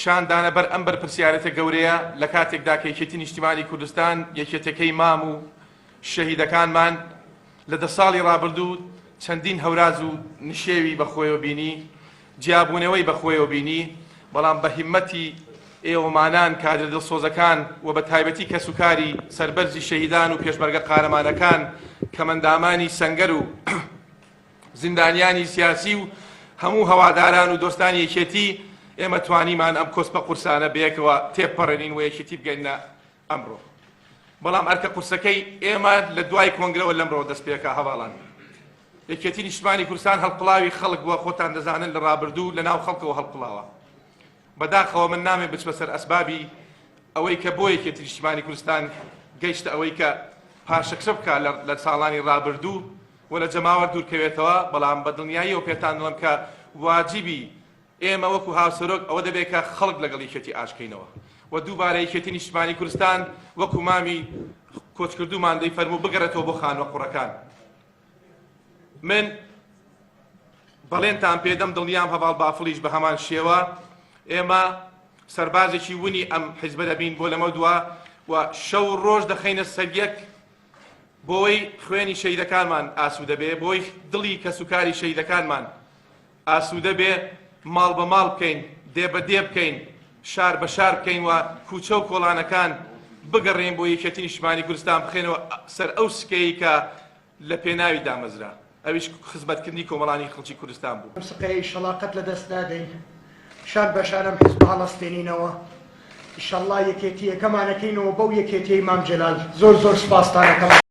شاندانە بەر ئەم بەرپرسیارەتە گەورەیە لە کاتێکدا کە یەکێتی نیشتیمانی کوردستان یەکێتەکەی مام و شەهیدەکانمان لە 10 ساڵی ڕابردوو چەندین هەوراز و نشێوی بەخۆیەوە بینی، جیابوونەوەی بەخۆیەوە بینی، بەڵام بە هیممەتی ئێوەمانان کادر دڵسۆزەکان و بە تایبەتی کەسوکاری سەربەرزی شەهیدان و پێشمەرگە قارەمانەکان کەمەندامانی سەنگەر و زیندانیانی سیاسی و هەموو هەواداران و دۆستانی یەکێتی ئێمە توانیمان ئەم کۆسپە قورسانە بەیەکەوە تێپەڕێنین و یەکێتی بگەینە ئەمڕۆ. بەڵام ئەرکە قورسەکەی ئێمە لە دوای کۆنگرەوە لەمڕۆ دەست پێکا هەواڵان. یەکێتی نیشتیمانی کوردستان هەڵقڵاوی خەڵک بووە، خۆتان دەزانن لە ڕابردوو لە ناو خەڵکەوە هەڵقڵاوە. بەداخەوە من نامێ بچمە سەر ئەسبابی ئەوەی کە بۆ یەکێتی نیشتیمانی کوردستان گەیشتە ئەوەی کە پاشەکسە بکە لە ساڵانی ڕابردوو و لە جەماوەر دوورکەوێتەوە، بەڵام بە دڵنیاییەوە پێتان دەڵێم کە واجبی ئێمە وەکو هاوسەرۆک ئەوە دەبێت کە خەڵک لەگەڵ یەکێتی ئاشکەینەوە و دووبارە یەکێتی نیشتیمانی کوردستان وەکو مامی کۆچکردومان دەیفەرموو بگەڕێتەوە بۆ خانوە قوڕەکان. من بەڵێنتان پێدەم دڵنیام هەواڵ بافڵیش بە هەمان شێوە ئێمە سەربازێکی ونی ئەم حیزبە دەبین بۆ لەمە دووە و شەو ڕۆژ دەخەینە سەریەک بۆی خوێنی شەیدەکانمان ئاسوودە بێ، بۆی دڵی کەسوکاری شەیدەکانمان ئاسوودە بێ، ماڵ بە ماڵ بکەین، دێ بە دێ بکەین، شار بە شار بکەین و کوچە و کۆڵانەکان بگەڕێن بۆ یەکێتی نیشتیمانی کوردستان بخێنەوە سەر ئەو سکەی کە لە پێناوی دامەزرا. ئەویش خزمەتکردنی کۆمەڵانی خەڵکی کوردستان بوو. سقەی شەڵاقەت لەدەست نادەین، شار بە شارەم حیزب هەڵەستێنینەوە. ئینشەڵڵا یەکێتیەکەمانەکەینەوە بەو یەکێتیەی مام جەلال. زۆر زۆر سوپاستانەکەم.